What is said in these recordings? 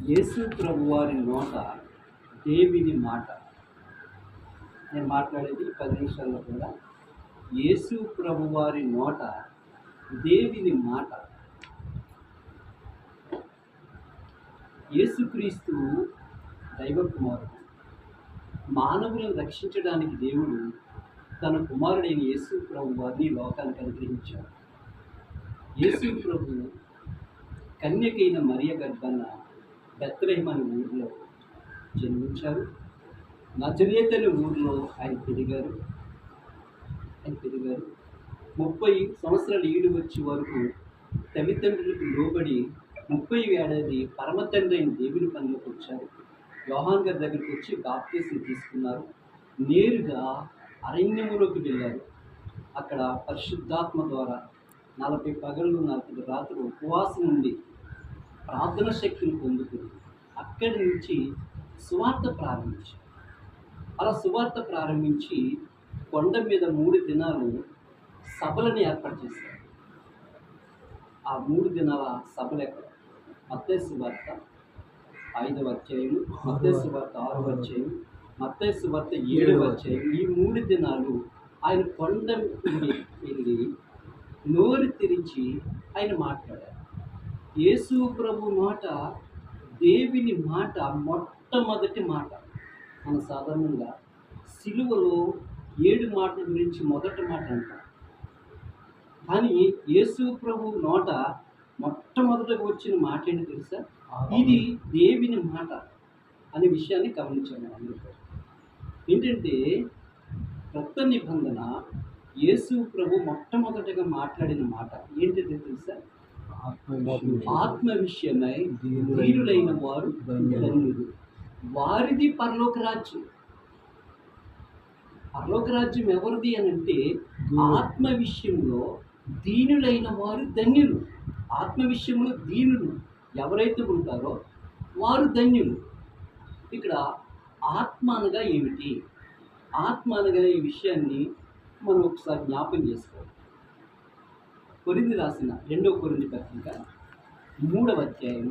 యేసు ప్రభువారి నోట దేవుని మాట. నేను మాట్లాడేది 10 నిమిషాల్లో కూడా. యేసు ప్రభువారి నోట దేవుని మాట. యేసుక్రీస్తు దైవ కుమారుడు. మానవులను రక్షించడానికి దేవుడు తన కుమారుడైన యేసు ప్రభువారిని లోకానికి అనుగ్రహించాడు. యేసు ప్రభు కన్యకైన మరియ గర్భాన బెత్లెహేము అనే ఊరిలో జన్మించారు. నజరేతు అనే ఊరిలో ఆయన పెరిగారు. 30 సంవత్సరాలు ఈడు వచ్చే వరకు తల్లిదండ్రులకు లోబడి 30 ఏడాది పరమ తండ్రి అయిన దేవుని పనిలోకి వచ్చారు. యోహాన్ గారి దగ్గరికి వచ్చి బాప్తిసం తీసుకున్నారు. నేరుగా అరణ్యములోకి వెళ్ళారు. అక్కడ పరిశుద్ధాత్మ ద్వారా 40 పగళ్ళు 40 రాత్రులు ఉపవాసం ఉండి ప్రార్థన శక్తిని పొందుకుని అక్కడి నుంచి సువార్త ప్రారంభించారు. అలా సువార్త ప్రారంభించి కొండ మీద 3 దినాలు సభలను ఏర్పాటు చేశారు. ఆ 3 దినాల సభలు ఎక్కడ? మత్తయి సువార్త 5వ అధ్యాయం, మత్తయి సువార్త 6వ అధ్యాయం, మత్తయి సువార్త 7వ అధ్యాయం. ఈ 3 దినాలు ఆయన కొండ మీద వెళ్ళి నోరు తెరిచి ఆయన మాట్లాడారు. యేసు ప్రభు మాట దేవుని మాట, మొట్టమొదటి మాట. మన సాధారణంగా సిలువలో 7 మాటల గురించి మొదటి మాట అంటాం. కానీ యేసు ప్రభు నోట మొట్టమొదటగా వచ్చిన మాట ఏంటి తెలుసా? ఇది దేవుని మాట అనే విషయాన్ని గమనించాము అందరూ. ఏంటంటే కొత్త నిబంధన యేసు ప్రభు మొట్టమొదటగా మాట్లాడిన మాట ఏంటిది తెలుసా? ఆత్మ విషయమై దీనులైన వారు ధన్యులు, వారిది పరలోక రాజ్యం. పరలోక రాజ్యం ఎవరిది అని అంటే ఆత్మ విషయంలో దీనులైన వారు ధన్యులు. ఆత్మ విషయంలో దీనులు ఎవరైతే ఉంటారో వారు ధన్యులు. ఇక్కడ ఆత్మ అనగా ఏమిటి? ఆత్మ అనగా ఈ విషయాన్ని మనం ఒకసారి జ్ఞాపకం చేసుకోవాలి. కొరింథీ రాసిన 2వ కొరింథీ పత్రిక 3వ అధ్యాయం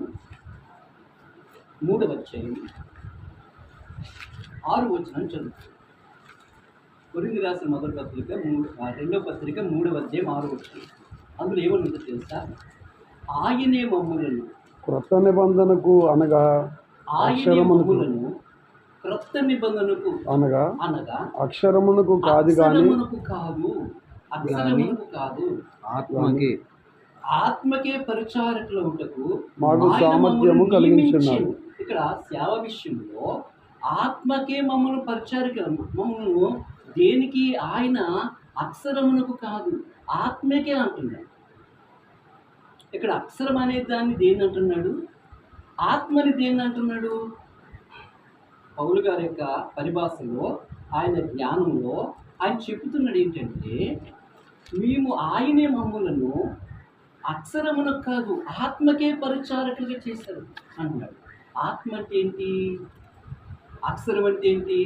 6వ వచనం చదువుతాం. కొరింథీ రాసిన మొదటి పత్రిక 2వ పత్రిక 3వ అధ్యాయం 6వ వచనం. అందులో ఏమనుందో తెలుసా? ఆయనే మమ్ములను క్రొత్త నిబంధనకు అనగా క్రొత్త నిబంధనకు అనగా అక్షరమునకు కాదు గాని అక్షరమునకు కాదు ఆత్మకే పరిచారకులు ఉంటకు మాకు సామర్థ్యము కలిగించున్నాడు. ఇక్కడ సేవ విషయంలో ఆత్మకే మమ్మల్ని పరిచారకులు. మమ్మల్ని దేనికి? ఆయన అక్షరమునకు కాదు, ఆత్మకే అంటున్నాడు. ఇక్కడ అక్షరం అనే దాన్ని దేన్ని అంటున్నాడు? ఆత్మని దేన్ని అంటున్నాడు? పౌలు గారి యొక్క పరిభాషలో, ఆయన జ్ఞానంలో ఆయన చెబుతున్నాడు ఏంటంటే, మేము ఆయనే మమ్ములను అక్షరమునకు కాదు ఆత్మకే పరిచారకులుగా చేశారు అంటున్నాడు. ఆత్మ అంటే ఏంటి? అక్షరం అంటే ఏంటి?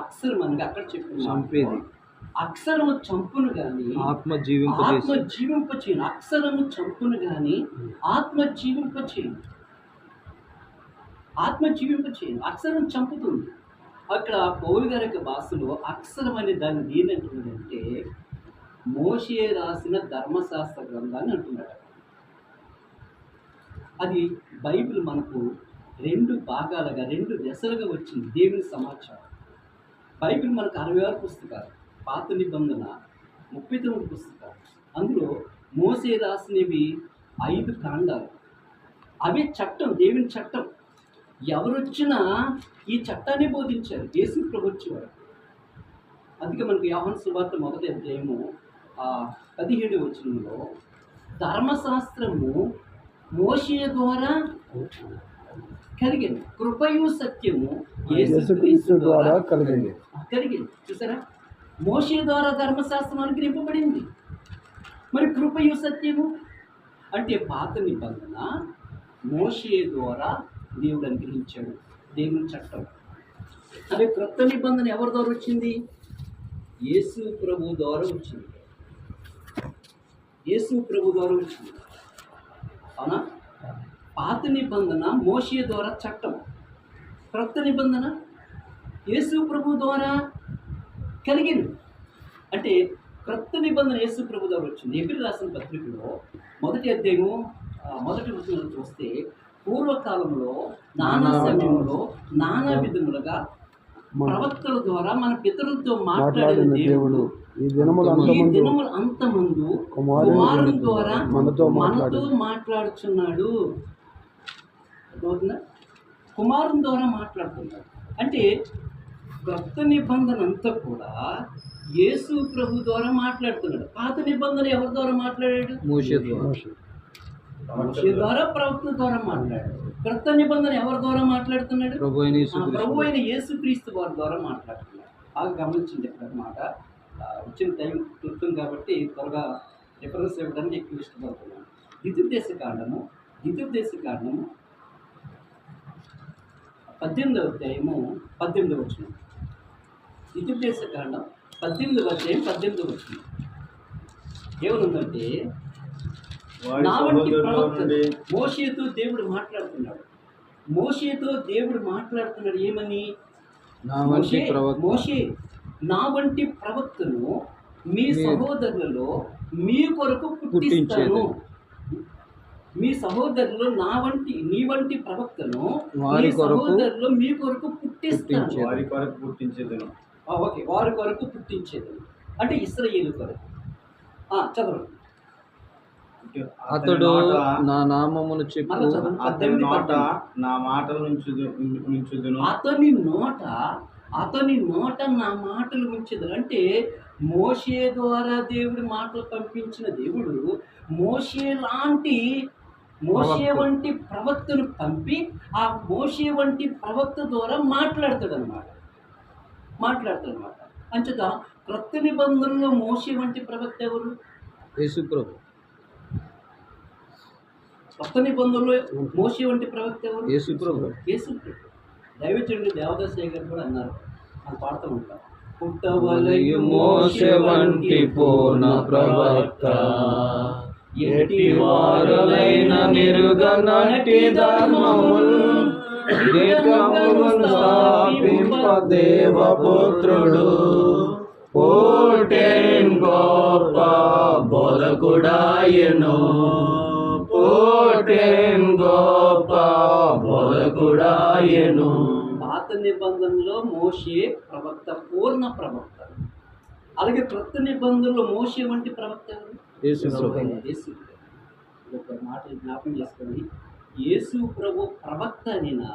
అక్షరం అనగా అక్కడ చెప్తున్నాడు అక్షరము చంపును గాని ఆత్మ జీవింపచేయను. అక్షరము చంపును గాని ఆత్మ జీవింపచేయను. అక్షరం చంపుతుంది. అక్కడ పౌలు గారి యొక్క భాషలో అక్షరం అనే దాన్ని దేని అంటున్నాడంటే మోషే రాసిన ధర్మశాస్త్ర గ్రంథాన్ని అంటున్నాడు. అది బైబిల్ మనకు 2 భాగాలుగా 2 దశలుగా వచ్చింది దేవుని సమాచారం. బైబిల్ మనకు 66 పుస్తకాలు, పాత నిబంధన 39 పుస్తకాలు. అందులో మోషే రాసినవి 5 కాండాలు. అవి చట్టం, దేవుని చట్టం. ఎవరొచ్చినా ఈ చట్టాన్ని బోధించారు. యేసు ప్రభు వచ్చేవారు. అందుకే మనకి యోహాను సువార్త 1వ అధ్యాయము 17వ వచనంలో ధర్మశాస్త్రము మోషే ద్వారా కలిగింది, కృపయు సత్యము యేసుక్రీస్తు ద్వారా కలిగింది. చూసారా? మోషే ద్వారా ధర్మశాస్త్రం అనుగ్రహింపబడింది. మరి కృపయు సత్యము అంటే పాత నిబంధన మోషే ద్వారా దేవుడు అనుగ్రహించాడు, దేవుని చట్టం. అదే క్రొత్త నిబంధన ఎవరి ద్వారా వచ్చింది? యేసు ప్రభు ద్వారా వచ్చింది. అవునా? పాత నిబంధన మోషే ద్వారా చట్టం, క్రొత్త నిబంధన యేసు ప్రభు ద్వారా కలిగింది. అంటే క్రొత్త నిబంధన యేసు ప్రభు ద్వారా వచ్చింది. ఎబ్రీ రాసిన పత్రికలో 1వ అధ్యాయము 1వ వచనం చూస్తే, పూర్వకాలంలో నానా సమయంలో నానా విధములుగా ప్రవక్తల ద్వారా మన పితరులతో మాట్లాడిన దేవుడు ఈ దినముల అంతమందు కుమారుని ద్వారా మనతో మాట్లాడుచున్నాడు. అర్థమవుతుందా? కుమారుని ద్వారా మాట్లాడుతున్నాడు. అంటే క్రొత్త నిబంధన అంతా కూడా యేసు ప్రభు ద్వారా మాట్లాడుతున్నాడు. పాత నిబంధన ఎవరి ద్వారా మాట్లాడాడు? మోషే ద్వారా, ప్రవక్తల ద్వారా మాట్లాడాడు. క్రొత్త నిబంధన ఎవరి ద్వారా మాట్లాడుతున్నాడు? ప్రభు అయిన యేసుక్రీస్తు వారి ద్వారా మాట్లాడుతున్నాడు. బాగా గమనించండి ఇక్కడ మాట. వచ్చిన టైం క్లుప్తం కాబట్టి త్వరగా రిఫరెన్స్ ఇవ్వడానికి ఎక్కువ ఇష్టపడుతున్నాను. ద్వితీయోపదేశ కాండము 18వ అధ్యాయము 18వ వచనం. ద్వితీయోపదేశ కాండం 18వ అధ్యాయం 18వ వచనం ఏమనుందంటే, నా వంటి ప్రవక్త మోషేతో దేవుడు మాట్లాడుతున్నాడు. ఏమని? మోషే, నా వంటి ప్రవక్తను మీ సహోదరులలో మీ కొరకు పుట్టిస్తాను. మీ సహోదరులు నీ వంటి ప్రవక్తను మీ సహోదరులు మీ కొరకు పుట్టిస్తాను. వారి కొరకు పుట్టించేది అంటే ఇశ్రాయేలు కొరకు. చదవండి. అతడు నా నామమును చెప్పు, అతని నోట నా మాటలు ఉంచెదను. అంటే మోషే ద్వారా దేవుడి మాటలు పంపించిన దేవుడు మోషే వంటి ప్రవక్తను పంపి ఆ మోషే వంటి ప్రవక్త ద్వారా మాట్లాడతాడు అన్నమాట. అంచేత క్రొత్త నిబంధనలో మోషే వంటి ప్రవక్త ఎవరు? యేసు ప్రభు. కొత్త నిబంధనలో మోషే వంటి ప్రవక్త ఎవరు? యేసు ప్రభు. దైవజనుడు దేవదాసయ్య గారు కూడా అన్నారు, మనం పాడుతూ ఉంటాం, పుట్టవలయు మోషే వంటి పూర్ణ ప్రవక్త, ఎట్టి వారులైన నిరుగనటి ధర్మముల్ స్థాపింప దేవపుత్రుడు, పుట్టెన్ గొప్ప బోధకుడాయెను. పాత నిబంధనలో మోషే ప్రవక్త, పూర్ణ ప్రవక్త. అలాగే క్రొత్త నిబంధనలో మోషే వంటి ప్రవక్త ఎవరు? యేసు. ఒక మాట జ్ఞాపకం చేసుకోండి. యేసు ప్రభు ప్రవక్త అయినా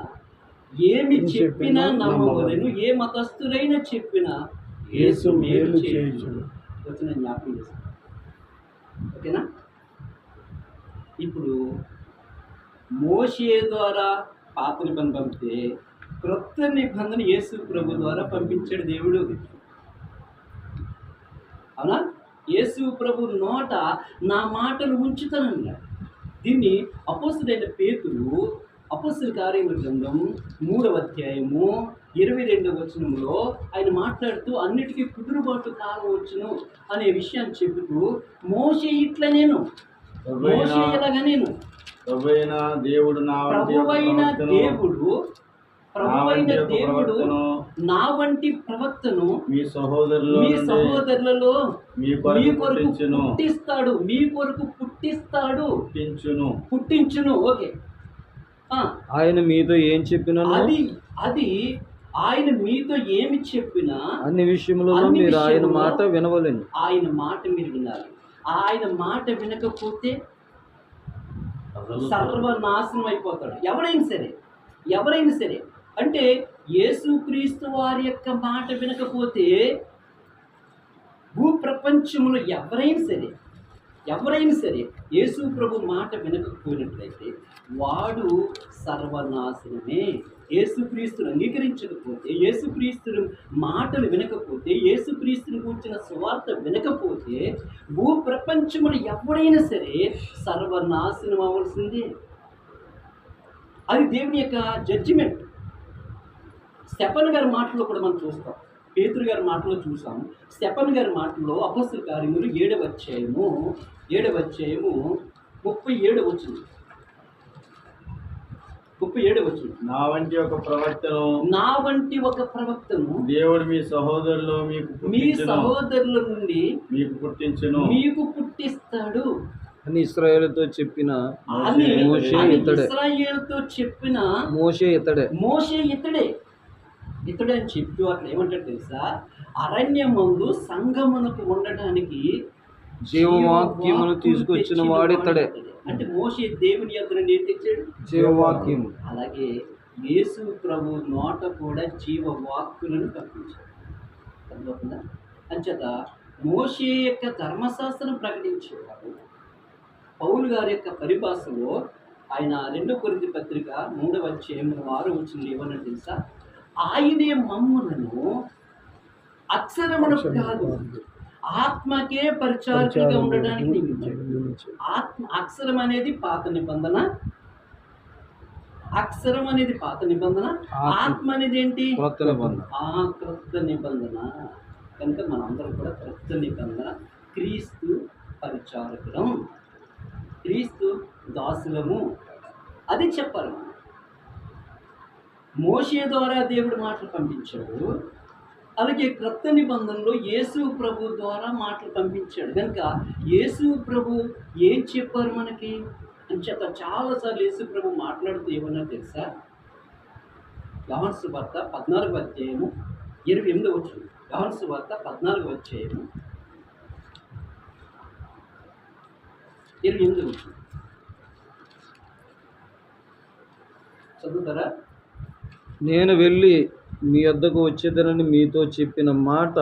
ఏమి చెప్పినా నమ్మవలెను, ఏ మతస్థులైనా చెప్పినా యేసు మేలు చేయొచ్చు. వచ్చిన జ్ఞాపకం చేసుకోండి. ఓకేనా? ఇప్పుడు మోషే ద్వారా పాత నిబంధన పంపితే క్రొత్త నిబంధన యేసు ప్రభు ద్వారా పంపించాడు దేవుడు. అవునా? యేసు ప్రభు నోట నా మాటలు ఉంచుతానన్నాడు. దీన్ని అపోస్తలుడైన పేతురు అపోస్తల కార్యముల గ్రంథం 3వ అధ్యాయము 22వ వచనంలో ఆయన మాట్లాడుతూ అన్నిటికీ కుదురుబాటు కాలం వచ్చును అనే విషయాన్ని చెబుతూ, మోషే ఇట్లా నేను ప్రభువైన దేవుడు నా వంటి ప్రవక్తను మీ సహోదరులలో మీ కొరకు పుట్టించును. ఓకే, ఆయన మీతో ఏం చెప్పినా, అది ఆయన మీతో ఏమి చెప్పినా అన్ని విషయములలో మీరు ఆయన మాట వినవలెను. ఆయన మాట మీరు వినాలి. ఆయన మాట వినకపోతే సర్వనాశనం అయిపోతాడు ఎవరైనా సరే. అంటే యేసుక్రీస్తు వారి యొక్క మాట వినకపోతే భూప్రపంచంలో ఎవరైనా సరే యేసు ప్రభు మాట వినకపోయినట్లయితే వాడు సర్వనాశనమే. యేసుక్రీస్తును అంగీకరించకపోతే, యేసుక్రీస్తుని మాటలు వినకపోతే, యేసుక్రీస్తుని కూర్చిన సువార్త వినకపోతే భూప్రపంచములు ఎవరైనా సరే సర్వనాశనం అవ్వాల్సిందే. అది దేవుని యొక్క జడ్జిమెంట్. స్టెఫన్ గారి మాటలో కూడా మనం చూస్తాం, పేతురు గారి మాటలో చూసాం. స్టెఫన్ గారి మాటలో అపోస్తల కార్యములు 7వ అధ్యాయము 37వ వచనం. 37 వచనం. నా వంటి ఒక ప్రవక్తను నా వంటి ఒక ప్రవక్తను దేవుడు మీ సహోదరులు మీకు మీ పుట్టించును, సహోదరుల నుండి మీకు పుట్టించును. మీకు పుట్టిస్తాడు అని ఇశ్రాయేలుతో చెప్పిన అని మోషే అని ఇతడే. ఇశ్రాయేలుతో చెప్పిన మోషే ఇతడే. మోషే ఇతడే అని చెప్తూ అక్కడ ఏమంటాడు తెలుసా? అరణ్యమందు సంగమునకు ఉండడానికి జీవవాక్యమును తీసుకొచ్చిన వాడితడే. అంటే మోషే దేవుని యొద్ద నుండి ఏం తెచ్చాడు? జీవవాక్యము. అలాగే యేసు ప్రభు నోట కూడా జీవవాక్కులను పంపించాడు. అర్థమవుతుందా? అంచేత మోషే యొక్క ధర్మశాస్త్రం ప్రకటించేవాడు. పౌలు గారి యొక్క పరిభాషలో ఆయన 2 కొరింథీ పత్రిక 3వ అధ్యాయం 6వ వచనంలో ఏమన్నా తెలుసా? ఆయనే మమ్ములను అక్షరమునకు కాదు ఆత్మకే పరిచారకులుగా ఉండడానికి నియమించాడు. అక్షరం అనేది పాత నిబంధన, అక్షరం అనేది పాత నిబంధన, ఆత్మ అనేది ఏంటి? క్రొత్త నిబంధన. క్రొత్త నిబంధన. కనుక మనందరం కూడా క్రొత్త నిబంధన క్రీస్తు పరిచారకులం, క్రీస్తు దాసులము. అది చెప్పాలి మనం. మోషే ద్వారా దేవుడు మాటలు పంపించాడు, అలాగే క్రొత్త నిబంధనలో యేసు ప్రభు ద్వారా మాటలు పంపించాడు. కనుక యేసు ప్రభు ఏం చెప్పారు మనకి అని చెప్ప చాలాసార్లు యేసు ప్రభు మాట్లాడుతూ ఏమన్నా తెలుసా? యోహాను సువార్త 14వ అధ్యాయము 28వ వచనం. యోహాను సువార్త 14వ అధ్యాయము 28వ వచనం చదువుతారా? నేను వెళ్ళి మీ వద్దకు వచ్చేదనని మీతో చెప్పిన మాట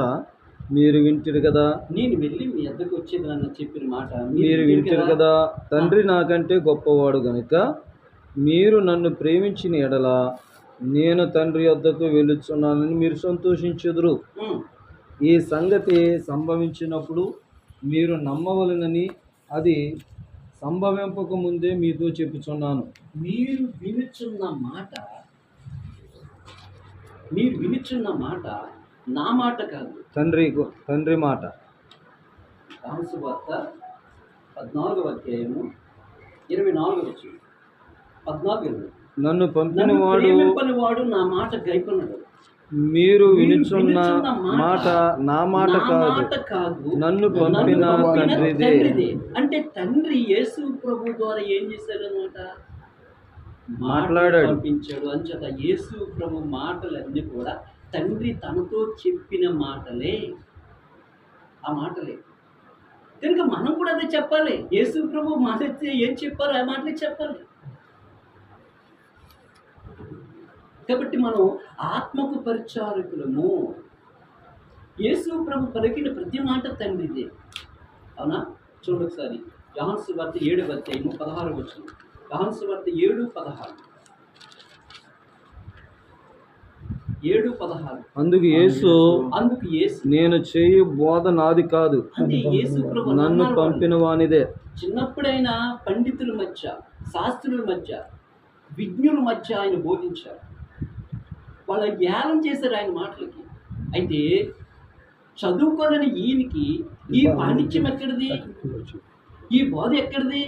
మీరు వింటిరు కదా. నేను వెళ్ళి మీ వద్దకు వచ్చేది నన్ను చెప్పిన మాట మీరు వింటిరు కదా. తండ్రి నాకంటే గొప్పవాడు గనుక మీరు నన్ను ప్రేమించిన ఎడల నేను తండ్రి వద్దకు వెళ్ళుచున్నానని మీరు సంతోషించుదురు. ఈ సంగతి సంభవించినప్పుడు మీరు నమ్మవలనని అది సంభవింపక ముందే మీతో చెప్పుచున్నాను. మీరు వినుచున్న మాట నా మాట కాదు, తండ్రి మాట. యోహాను సువార్త 14వ అధ్యాయము 24వ వచనం. 14 నన్ను పంపిన వాడు నా మాట గైకొనడు. మీరు వినుచున్న మాట నా మాట కాదు, నన్ను పంపిన తండ్రిదే. అంటే తండ్రి యేసు ప్రభు ద్వారా ఏం చేశాడు అన్నమాట? మాట్లాడాడు, పంపించాడు. అంచేత యేసు ప్రభు మాటలన్నీ కూడా తండ్రి తనతో చెప్పిన మాటలే, ఆ మాటలే. కనుక మనం కూడా అదే చెప్పాలి. యేసు ప్రభు మాట ఏం చెప్పారు ఆ మాటలే చెప్పాలి. కాబట్టి మనం ఆత్మకు పరిచారకులము. యేసు ప్రభు పలికిన ప్రతి మాట తండ్రిదే. అవునా? చూడండి ఒకసారి యోహాను సువార్త 7వ అధ్యాయము 16వ వచనం. యోహాను సువార్త 7:16. అందుకు యేసు నేను చేయు బోధ నాది కాదు, అంటే యేసు ప్రభు నన్ను పంపిన వానిదే. చిన్నప్పుడైనా పండితుల మధ్య, శాస్త్రుల మధ్య, విజ్ఞుల మధ్య ఆయన బోధించారు. వాళ్ళ ధ్యానం చేశారు ఆయన మాటలకి. అయితే చదువుకోలేని ఈయనకి ఈ పాండిత్యం ఎక్కడిది, ఈ బోధ ఎక్కడిది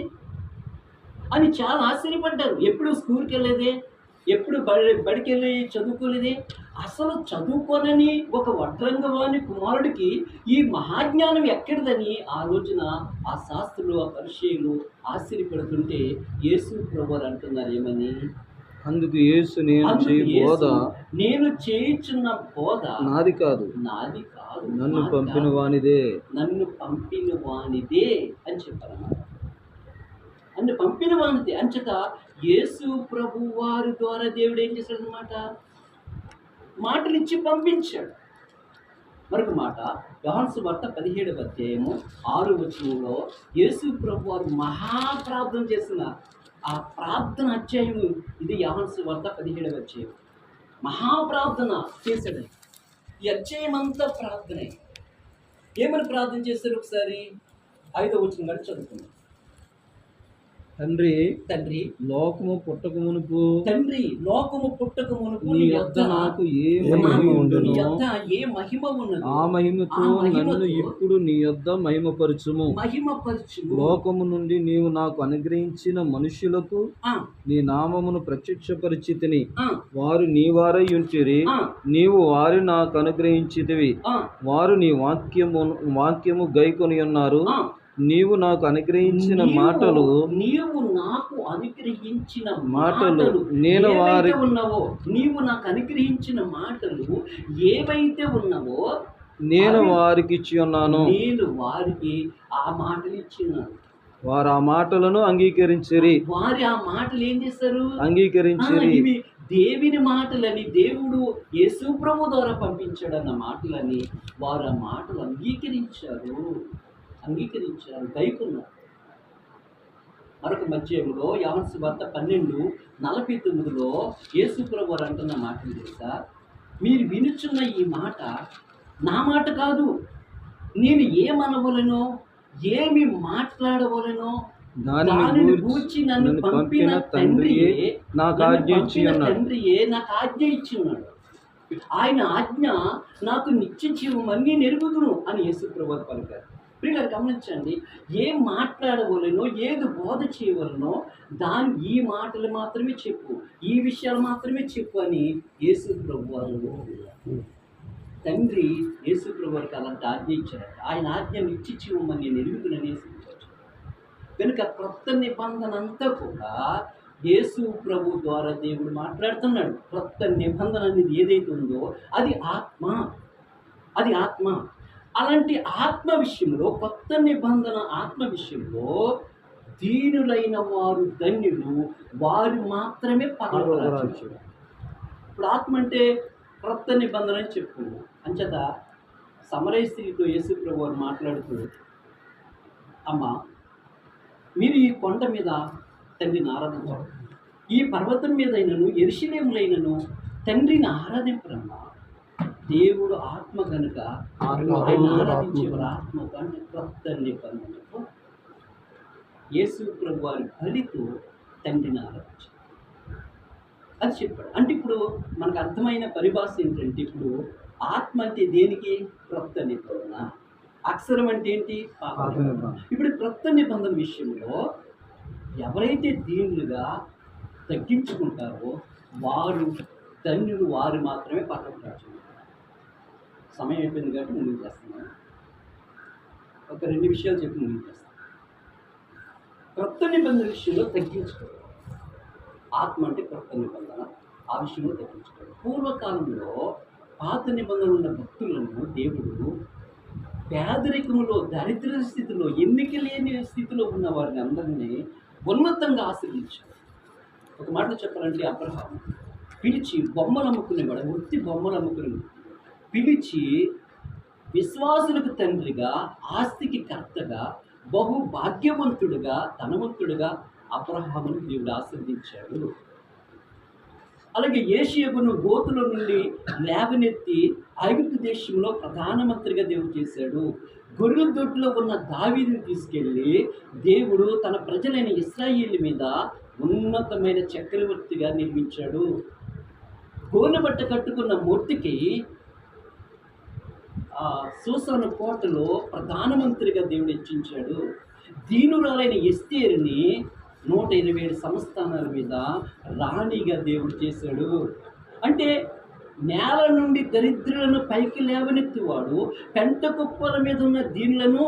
అని చాలా ఆశ్చర్యపడ్డారు. ఎప్పుడు స్కూల్కి వెళ్ళేదే, ఎప్పుడు బడికి వెళ్ళి చదువుకోలేదే. అసలు చదువుకోనని ఒక వడ్రంగవాని కుమారుడికి ఈ మహాజ్ఞానం ఎక్కడిదని ఆ రోజున ఆ శాస్త్రులు, ఆ పరిచయులు ఆశ్చర్యపడుతుంటే యేసు ప్రభువారు అంటున్నారు ఏమని? అందుకు యేసు నేను చేయుచున్న బోధ నాది కాదు, నన్ను పంపిన వానిదే అని చెప్పారన్నమాట. అంటే పంపిన వానిదే. అంచేత యేసు ప్రభు వారి ద్వారా దేవుడు ఏం చేశాడు అన్నమాట? మాటలు ఇచ్చి పంపించాడు. మరొక మాట యోహాను సువార్త 17వ అధ్యాయము 6వ వచనంలో యేసు ప్రభు వారు మహాప్రార్థన చేసిన ఆ ప్రార్థన అధ్యాయం ఇది. యోహాను సువార్త 17వ అధ్యాయం మహాప్రార్థన చేశాడు. ఈ అధ్యాయం అంతా ప్రార్థనే. ఏమని ప్రార్థన చేశారు? ఒకసారి 5వ వచనం గారు చదువుకున్నాం. తండ్రి, తండ్రి లోకము పుట్టక మునుపు తండ్రి లోకము పుట్టక మునుపు నీ నీ యొద్ద యొద్ద నాకు ఏ ఏ మహిమ మహిమ ఉండునో నీ యొద్ద ఏ మహిమ ఉన్నదో ఆ మహిమతో ఆ మహిమతో నన్ను ఇప్పుడు నీ యొద్ద మహిమపరచుము. మహిమపరచుము. లోకము నుండి నీవు నాకు అనుగ్రహించిన మనుష్యులకు ఆ, నీ నామమును ప్రత్యక్షపరిచితిని. ఆ, వారు నీ వారై ఉంటిరి, ఆ, నీవు వారి నాకు అనుగ్రహించితివి. ఆ, వారు నీ వాక్యము గైకొని ఉన్నారు. ఆ. నీవు నాకు అనుగ్రహించిన మాటలు నీవు నాకు అనుగ్రహించిన మాటలు మాటలు నేను ఏవైతే వారికి ఉన్నావో, నీవు నాకు అనుగ్రహించిన మాటలు ఏవైతే ఉన్నావో నేను అవి వారికి ఇచ్చి ఉన్నాను. నేను వారికి ఆ మాటలు ఇచ్చినాను. వారు ఆ మాటలను అంగీకరించిరి. వారి ఆ మాటలు ఏం చేస్తారు? అంగీకరించిరి. ఇవి దేవుని మాటలని, దేవుడు యేసు ప్రభు ద్వారా పంపించాడన్న మాటలని వారు ఆ మాటలు అంగీకరించారు, గైకున్నారు. మరొక మధ్యయంలో యోహాను సువార్త 12:49 యేసు ప్రభు వారు అంటున్న మాటలు తెలుసా? మీరు వినుచున్న ఈ మాట నా మాట కాదు, నేను ఏమనవలెనో ఏమి మాట్లాడవలెనో దానిని గూర్చి నన్ను పంపిన తండ్రియే నాకు ఆజ్ఞ ఇచ్చి ఉన్నాడు. ఆయన ఆజ్ఞ నాకు నిత్య జీవమని నేను ఎరుగుదును అని యేసు ప్రభు పలికారు. ప్రియులారా గమనించండి, ఏం మాట్లాడవలెనో, ఏది బోధ చేయవలనో ఈ మాటలు మాత్రమే చెప్పు, ఈ విషయాలు మాత్రమే చెప్పు అని యేసు ప్రభు వారు, తండ్రి యేసు ప్రభు వారికి అలాంటి ఆజ్ఞ ఇచ్చారు. ఆయన ఆజ్ఞ నిత్య జీవమని నేను ఎరుగుదునని యేసు కనుక క్రొత్త నిబంధన అంతా కూడా యేసు ప్రభు ద్వారా దేవుడు మాట్లాడుతున్నాడు. క్రొత్త నిబంధన అనేది ఏదైతే ఉందో అది ఆత్మ. అలాంటి ఆత్మ విషయంలో, కొత్త నిబంధన ఆత్మ విషయంలో దీనులైన వారు ధన్యులు, వారు మాత్రమే పరలోకరాజ్యం. ఇప్పుడు ఆత్మ అంటే క్రొత్త నిబంధన అని చెప్పుకున్నాం. అంచేత సమరయ స్త్రీతో యేసు ప్రభు వారు మాట్లాడుతూ, అమ్మ మీరు ఈ కొండ మీద తండ్రిని ఆరాధించారు, ఈ పర్వతం మీదైనను యెరూషలేములైనను తండ్రిని ఆరాధింపరమ్మా. దేవుడు ఆత్మ కనుక ఆయన ఆరాధించేవారు ఆత్మతో, అంటే క్రొత్త నిబంధనతో యేసు ప్రభు వారి బలితో తండ్రిని ఆరాధించారు అది చెప్పాడు. అంటే ఇప్పుడు మనకు అర్థమైన పరిభాష ఏంటంటే, ఇప్పుడు ఆత్మ అంటే దేనికి? క్రొత్త నిబంధన. అక్షరం అంటే ఏంటి? ఇప్పుడు క్రొత్త నిబంధన విషయంలో ఎవరైతే దీనులుగా తగ్గించుకుంటారో వారు ధన్యులు, వారు మాత్రమే పరలోకరాజ్యం. సమయం అయిపోయింది కాబట్టి ముందుకు చేస్తున్నాను. ఒక 2 విషయాలు చెప్పి ముందుకు చేస్తాను. క్రొత్త నిబంధన విషయంలో తగ్గించుకోవాలి. ఆత్మ అంటే క్రొత్త నిబంధన, ఆ విషయంలో తగ్గించుకోవాలి. పూర్వకాలంలో పాత నిబంధన ఉన్న భక్తులను దేవుడు పేదరికములో, దరిద్ర స్థితిలో, ఎన్నిక లేని స్థితిలో ఉన్న వారిని అందరినీ ఉన్నతంగా ఆశీర్వదించాడు. ఒక మాట చెప్పాలంటే, అబ్రహాము పిలిచి బొమ్మలు అమ్ముకునేవాడు, వృత్తి బొమ్మలు అమ్ముకునేవాడు, పిలిచి విశ్వాసులకు తండ్రిగా, ఆస్తికి కర్తగా, బహు భాగ్యవంతుడుగా, ధనవంతుడుగా అబ్రహామును దేవుడు ఆశీర్వదించాడు. అలాగే యేషేబును గోతుల నుండి లేవనెత్తి ఐగుప్తు దేశంలో ప్రధానమంత్రిగా దేవుడు చేశాడు. గొర్రెల దొడ్లో ఉన్న దావీదుని తీసుకెళ్ళి దేవుడు తన ప్రజలైన ఇశ్రాయేలు మీద ఉన్నతమైన చక్రవర్తిగా నిర్మించాడు. గోనెబట్ట కట్టుకున్న మూర్తికి సూసాను కోటలో ప్రధానమంత్రిగా దేవుడు హెచ్చించాడు. దీనురాలైన ఎస్తేరుని 127 సంస్థానాల మీద రాణిగా దేవుడు చేశాడు. అంటే నేల నుండి దరిద్రులను పైకి లేవనెత్తేవాడు, పెంట కుప్పల మీద ఉన్న దీనులను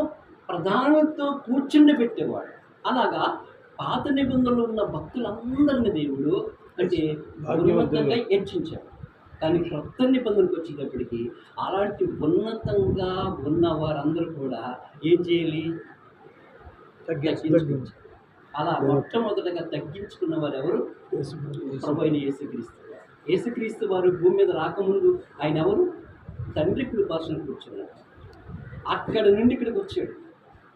ప్రధానంతో కూర్చుండబెట్టేవాడు. అలాగా పాత నిబంధనలు ఉన్న భక్తులందరినీ దేవుడు అంటే ఉన్నతంగా హెచ్చించాడు. కానీ క్రొత్త నిబంధనకు వచ్చేటప్పటికి అలాంటి ఉన్నతంగా ఉన్న వారందరూ కూడా ఏం చేయాలి? తగ్గించుకోవాలి. అలా మొట్టమొదటగా తగ్గించుకున్న వారు ఎవరు? ప్రభు అయిన యేసుక్రీస్తు. యేసుక్రీస్తు వారు భూమి మీద రాకముందు ఆయన ఎవరు? తండ్రి కృపాసనం కూర్చున్నాడు. అక్కడ నుండి ఇక్కడికి వచ్చాడు.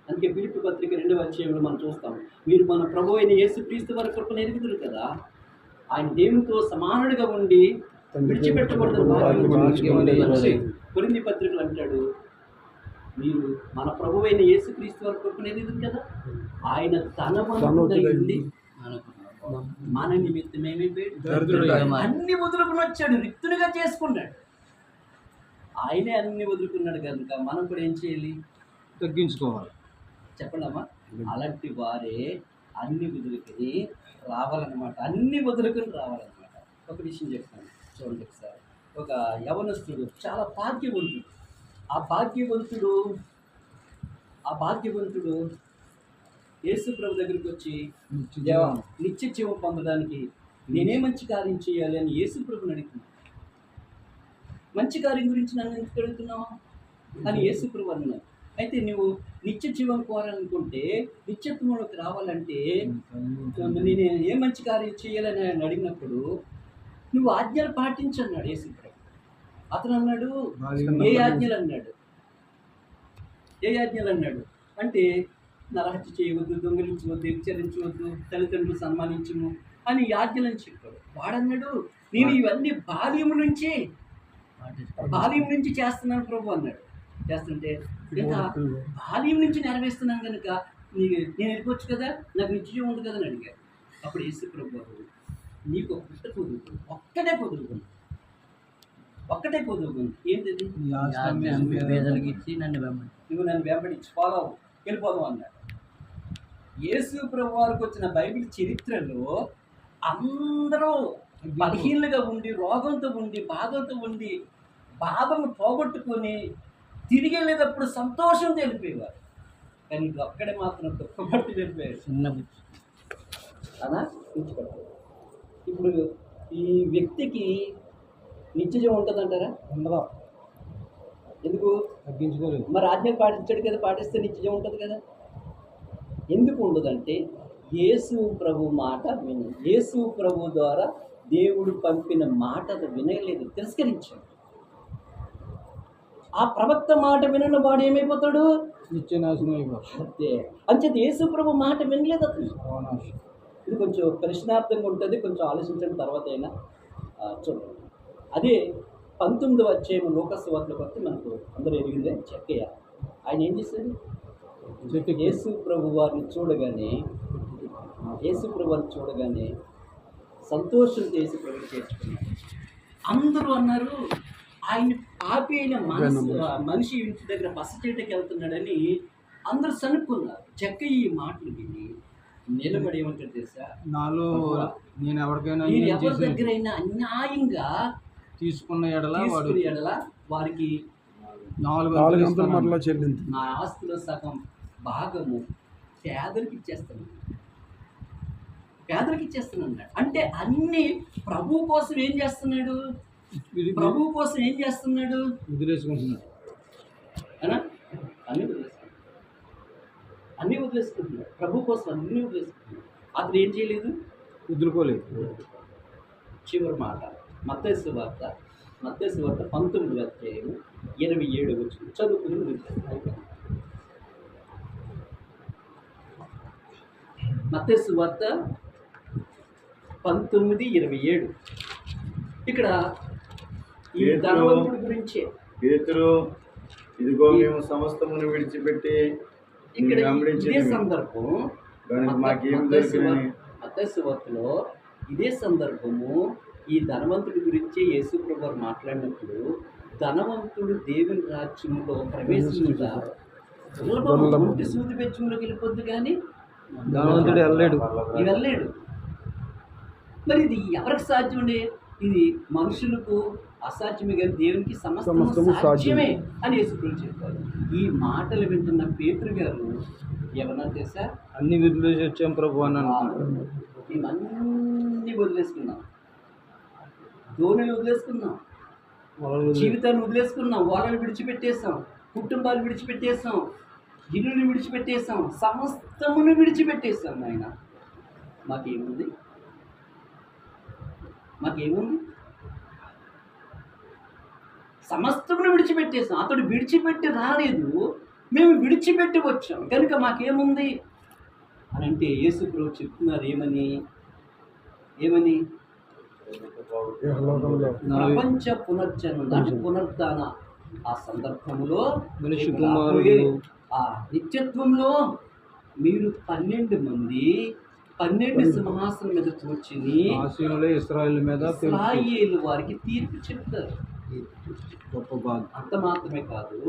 అందుకే ఫిలిప్పీ పత్రిక 2వ అధ్యాయంలో మనం చూస్తాం, మీరు మన ప్రభు అయిన యేసుక్రీస్తు వారి కృపను ఎరుగుదురు కదా, ఆయన దేవునితో సమానుడిగా ఉండి విడిచిపెట్టకూడదు. కొరింథీ పత్రికలు అంటాడు, మీరు మన ప్రభువైన యేసుక్రీస్తు వారు కోరుకునేది ఇది కదా, ఆయన ధనవంతుడై ఉండి మన నిమిత్తం అన్ని వదులుకుని వచ్చాడు, రిక్తునిగా చేసుకున్నాడు. ఆయనే అన్ని వదులుకున్నాడు కనుక మనం కూడా ఏం చేయాలి? తగ్గించుకోవాలి. చెప్పండమ్మా. అలాంటి వారే అన్ని వదులుకుని రావాలన్నమాట, అన్ని వదులుకుని రావాలన్నమాట. ఒక విషయం చెప్తాను చూడండి ఒకసారి. ఒక యవనస్తుడు చాలా భాగ్యవంతుడు. ఆ భాగ్యవంతుడు యేసు ప్రభు దగ్గరికి వచ్చి, దేవా, నిత్య జీవం పొందడానికి నేనే మంచి కార్యం చేయాలి అని యేసు ప్రభుని అడుగుతున్నాను. మంచి కార్యం గురించి నన్ను ఎందుకు అడుగుతున్నావు అని యేసు ప్రభు అన్నాడు. అయితే నువ్వు నిత్య జీవం కోరాలనుకుంటే, నిత్యత్వంలోకి రావాలంటే నేను ఏ మంచి కార్యం చేయాలని ఆయన అడిగినప్పుడు నువ్వు ఆజ్ఞలు పాటించన్నాడు యేసు ప్రభు. అతను అన్నాడు, ఏ ఆజ్ఞలు అన్నాడు అంటే నరహత్య చేయవద్దు, దొంగిలించవద్దు, వ్యభిచరించవద్దు, తల్లిదండ్రులు సన్మానించము అని ఈ ఆజ్ఞలని చెప్పాడు. వాడన్నాడు, నేను ఇవన్నీ బాల్యం నుంచి చేస్తున్నాను ప్రభు అన్నాడు. చేస్తుంటే ఇంకా బాల్యం నుంచి నెరవేరుస్తున్నాను కనుక నేను వెళ్ళిపోవచ్చు కదా, నాకు నిత్యం ఉంది కదా అని అడిగాడు. అప్పుడు యేసు ప్రభు నీకు ఒక్కటే కుదురుకుంది. ఏంటిది? నువ్వు నన్ను వెంబడించి ఫాలో వెళ్ళిపోదాం అన్నాడు. యేసు ప్రభు వారికి వచ్చిన బైబిల్ చరిత్రలో అందరూ బలహీనలుగా ఉండి, రోగంతో ఉండి, బాధను పోగొట్టుకొని తిరిగి వెళ్ళేటప్పుడు సంతోషంతో వెళ్ళిపోయేవారు. కానీ ఇది ఒక్కడే మాత్రం దుఃఖపట్టి వెళ్ళిపోయారు. అలా ఉంచుకోవాలి. ఇప్పుడు ఈ వ్యక్తికి నిత్యజీవం ఉంటుందంటారా? ఉండదా? ఎందుకు? తగ్గించుకోలేదు. మరి ఆజ్ఞలు పాటించాడు కదా, పాటిస్తే నిత్యజీవం ఉంటుంది కదా. ఎందుకు ఉండదంటే యేసు ప్రభు మాట యేసు ప్రభు ద్వారా దేవుడు పంపిన మాట వినలేదు, తిరస్కరించాడు. ఆ ప్రవక్త మాట వినని వాడు ఏమైపోతాడు? నిత్య నాశనం అయిపోతాడు. అంతే. అంచేత యేసు ప్రభు మాట వినలేదు అతను. ఇది కొంచెం ప్రశ్నార్థంగా ఉంటుంది, కొంచెం ఆలోచించిన తర్వాత అయినా చూడండి. అదే 19వ అధ్యాయం లూకాసు వార్తలో కొత్త మనకు అందరూ ఎరిగిందే చెక్కయ్య. ఆయన ఏం చేశాడు? యేసు ప్రభు వారిని చూడగానే సంతోషంతో యేసు ప్రభుని చేర్చుకున్నాడు. అందరూ అన్నారు, ఆయన పాపి అయిన మనిషి ఇంటి దగ్గర బస చేయటకి వెళ్తున్నాడని అందరూ సనుక్కున్నారు. చెక్కయ్య ఈ మాటలు విని నిలబడి ఏమంటారు తెలుసా? నాలో నేను ఎవరికైనా ఎవరి దగ్గరైనా అన్యాయంగా తీసుకున్న ఎడల వారికి 4 మరలా చెల్లింది. నా ఆస్తిలో సగం భాగము పేదలకు ఇచ్చేస్తాను అన్నాడు. అంటే అన్ని ప్రభు కోసం ఏం చేస్తున్నాడు? వదిలేసుకుంటున్నాడు. అన్నీ వదిలేసుకుంటున్నాడు. ప్రభు కోసం అన్నీ వదిలేసుకుంటున్నాడు. అతను ఏం చేయలేదు? వదులుకోలేదు. చివరి మాట మత్తయి సువార్త 19వ అధ్యాయం 27 వచ్చింది. చదువుకుని మత్తయి సువార్త 19:27. ఇక్కడ ఈ ధనవంతుడి గురించే. పేతురు, ఇదిగో మేము సమస్తమును విడిచిపెట్టి ఇక్కడ ఇదే సందర్భం మత్తయి సువార్తలో ఇదే సందర్భము. ఈ ధనవంతుడి గురించి యేసు ప్రభు వారు మాట్లాడినప్పుడు ధనవంతుడు దేవుని రాజ్యంలో ప్రవేశించుట సులభంగా సూది బెచ్చంలోకి వెళ్ళిపోద్దు, కానీ ధనవంతుడు వెళ్ళలేడు. మరి ఇది ఎవరికి సాధ్యమండి? ఇది మనుషులకు అసాధ్యమే, కానీ దేవునికి సమస్తము సాధ్యమే అని యేసు ప్రభు చెప్పారు. ఈ మాటలు వింటున్న పేతురు గారు ఏమన్నా తెలుసా? అన్ని వదిలేసి వచ్చాం ప్రభు అన్నాను. మేమన్నీ వదిలేసుకున్నాం, ధోనిని వదిలేసుకున్నాం, జీవితాన్ని వదిలేసుకున్నాం, వాళ్ళని విడిచిపెట్టేసాం, కుటుంబాలు విడిచిపెట్టేసాం, ఇల్లుని విడిచిపెట్టేసాం, సమస్తమును విడిచిపెట్టేసాం. ఆయన మాకేముంది? సమస్తమును విడిచిపెట్టేసాం. అతడు విడిచిపెట్టి రాలేదు, మేము విడిచిపెట్టి వచ్చాం కనుక మాకేముంది అని అంటే యేసు ప్రభు చెప్తున్నారు ఏమని ప్రపంచ పునర్జన్మ అంటే పునరుద్ధాన ఆ సందర్భంలో మనిషి రేపు కుమారుడు రాబోయే ఆ నిత్యత్వంలో మీరు 12 మంది 12 సింహాసనం మీద కూర్చుని ఆశీనులే ఇశ్రాయేలు మీద ఇశ్రాయేలు వారికి తీర్పు చెప్తారు. గొప్ప భాగం. అంత మాత్రమే కాదు,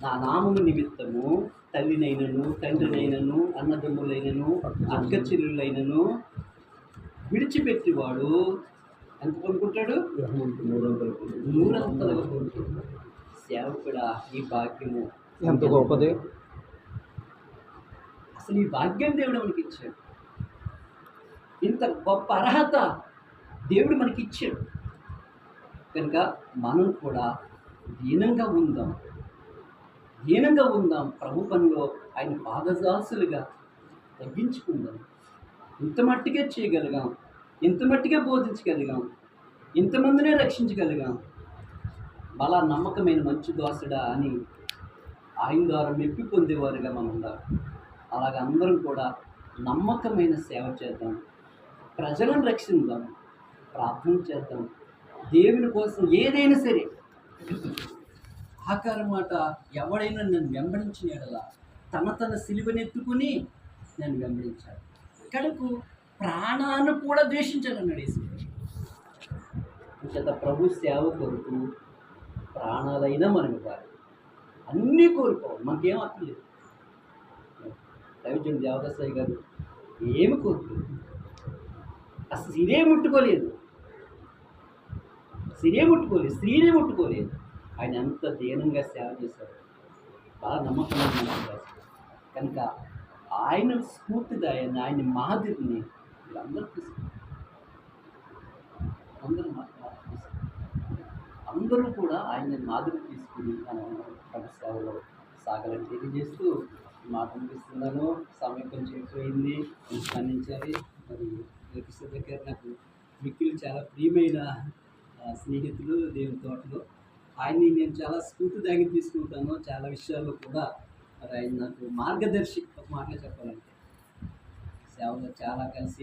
నా నామము నిమిత్తము తల్లినైనను తండ్రినైనను అన్నదమ్ములైనను అక్క చెల్లులైనను విడిచిపెట్టేవాడు ఎంత కొనుక్కుంటాడు? 100 కొనుక్కుంటాడు. సేవకుడా, ఈ భాగ్యము ఎంత గొప్పది! అసలు ఈ భాగ్యం దేవుడు మనకి ఇచ్చాడు. ఇంత గొప్ప అర్హత దేవుడు మనకి ఇచ్చాడు. కనుక మనం కూడా దీనంగా ఉందాం, ప్రభు పనిలో ఆయన పాదదాసులుగా తగ్గించుకుందాం. ఇంత మట్టిగా చేయగలిగాం, ఇంత మట్టిగా బోధించగలిగాం, ఇంతమందినే రక్షించగలిగాం. బలా నమ్మకమైన మంచి దోసుడా అని ఆయన ద్వారా మెప్పి పొందేవారుగా మనం ఉండాలి. అలాగ అందరం కూడా నమ్మకమైన సేవ చేద్దాం, ప్రజలను రక్షిద్దాం, ప్రార్థన చేద్దాం. దేవుని కోసం ఏదైనా సరే ఆకారం మాట, ఎవడైనా నన్ను వెంబడించిన యెడల తన సిలువనెత్తుకుని నన్ను వెంబడించాడు. కడుకు ప్రాణాన్ని కూడా ద్వేషించాలన్నాడు యేసు. చేత ప్రభు సేవ కొరకు ప్రాణాలైనా మనం ఇవ్వాలి. అన్నీ కోరుకోవాలి, మనకేం అక్కర్లేదు. రవిచంద్ర దేవదాసయ్య గారు ఏమి కోరుకోలేదు, అసలు స్త్రీనే ముట్టుకోలేదు, ముట్టుకోలేదు. ఆయన ఎంత దీనంగా సేవ చేశారు, బాగా నమ్మకమైన మనిషి. కనుక ఆయన స్ఫూర్తిదాయాన్ని, ఆయన మాదిరిని వీళ్ళందరూ తీసుకుంటారు. అందరూ కూడా ఆయన మాదిరి తీసుకుని మనం ప్రభు సేవలో సాగాలని తెలియజేస్తూ మాట అనిపిస్తున్నాను. సమయం కొంచెం ఎక్కువైంది, స్పందించాలి. మరి కృష్ణ దగ్గర నాకు మిక్కిలు చాలా ప్రియమైన స్నేహితులు దేవుని తోటలో. ఆయన్ని నేను చాలా స్ఫూర్తిదాగి తీసుకుంటాను. చాలా విషయాల్లో కూడా మరి ఆయన నాకు మార్గదర్శి. ఒక మాటలో చెప్పాలంటే సేవలో చాలా కలిసి